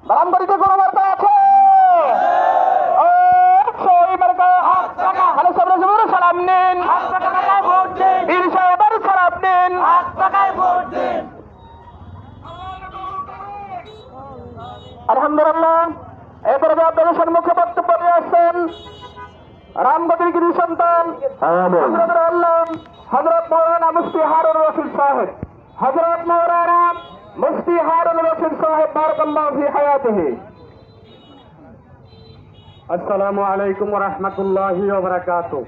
রামবাড়িতে কোনো বার্তা আছে? সালাম নিন, বীর সাহেবের সালাম নিন। আলহামদুলিল্লাহ, এরপরে আপনাদের সম্মুখে বক্তব্য নিয়ে আসছেন রামগতির গিরি সন্তান হযরত আল্লাহ হযরত মৌলানা মুফতি হারুন রশিদ সাহেব। হযরত মৌলানা মুফতি হারুন রশিদ সাহেব বারাকাল্লাহু ফি হায়াতিহি। আসসালামু আলাইকুম ওয়া রাহমাতুল্লাহি ওয়া বারাকাতুহু।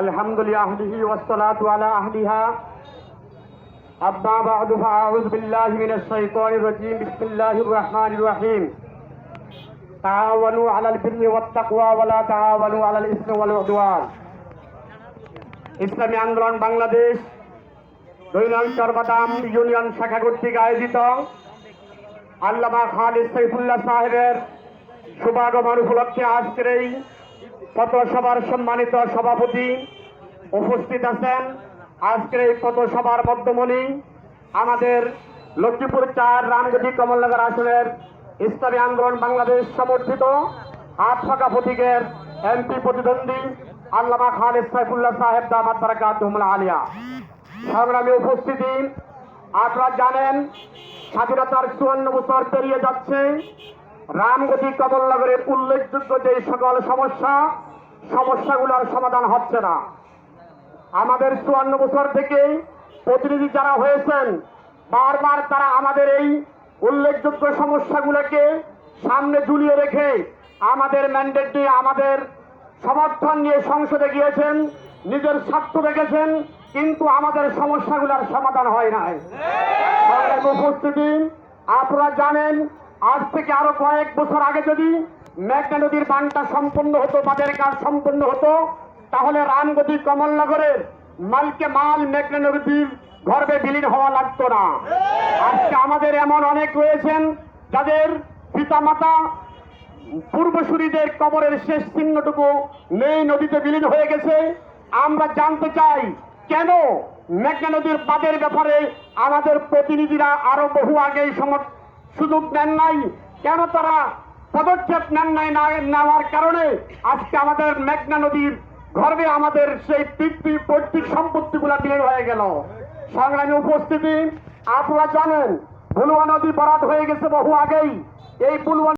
আলহামদুলিল্লাহি ওয়াসসালাতু আলা আহলিহা। আম্মা বা'দু ফাআউযু বিল্লাহি মিনাশ শাইতানির রাজীম। বিসমিল্লাহির রাহমানির রাহিম। তাআওয়ানু আলাল বিররি ওয়াত তাকওয়া ওয়া লা তাআওয়ানু আলাল ইসমি ওয়াল উদওয়ান। ইসলামী আন্দোলন বাংলাদেশ ২ নং চরবাদাম ইউনিয়ন শাখা কর্তৃক আয়োজিত আল্লামা খালিদ সাইফুল্লাহ সাহেবের শুভাগমন উপলক্ষে আজকের এই পথসভার সম্মানিত সভাপতি উপস্থিত আছেন। আজকের এই পথসভার মধ্যমণি আমাদের লক্ষ্মীপুর ৪ রামগতি কমলনগর আসনের ইসলামী আন্দোলন বাংলাদেশ সমর্থিত হাত ফাঁকা প্রতীকের এমপি প্রতিদ্বন্দ্বী আল্লামা খালিদ সাইফুল্লাহ সাহেব দামাত বারাকাতুহুল আলিয়া। সংগ্রামী উপস্থিতি, আপনারা জানেন স্বাধীনতার ৫৪ বছর পেরিয়ে যাচ্ছে। রামগতি কমলনগরের উল্লেখযোগ্য যে সকল সমস্যাগুলোর সমাধান হচ্ছে না। আমাদের ৫৪ বছর থেকে প্রতিনিধি যারা হয়েছেন বারবার তারা আমাদের এই উল্লেখযোগ্য সমস্যাগুলোকে সামনে ঝুলিয়ে রেখে আমাদের ম্যান্ডেট নিয়ে আমাদের সমর্থন নিয়ে সংসদে গিয়েছেন, নিজের স্বার্থ রেখেছেন, কিন্তু আমাদের সমস্যাগুলোর সমাধান হয় নাই। উপস্থিতি, আপনারা জানেন আজ থেকে আরো কয়েক বছর আগে যদি মেঘনা নদীর বানটা সম্পন্ন হতো, বাঁধের কাজ সম্পন্ন হতো, তাহলে রামগতি কমলনগরের মালকে মাল মেঘনা নদীর গর্ভে বিলীন হওয়া লাগতো না। আজকে আমাদের এমন অনেক রয়েছেন যাদের পিতামাতা পূর্বসূরীদের কবরের শেষ চিহ্নটুকু নেই, নদীতে বিলীন হয়ে গেছে। আমরা জানতে চাই কেন মেঘনা নদীর বাঁধের ব্যাপারে আমাদের প্রতিনিধিরা আরো বহু আগেই সুযোগ নেন নাই, কেন তারা পদক্ষেপ নেন নাই? না নেওয়ার কারণে আজকে আমাদের মেঘনা নদীর গর্ভে আমাদের সেই পৈতৃক সম্পত্তিগুলা বিলীন হয়ে গেল। সংগ্রামী উপস্থিতি, আপনারা জানেন ভুলুয়া নদী বরাদ হয়ে গেছে বহু আগেই। এই ভুলুয়া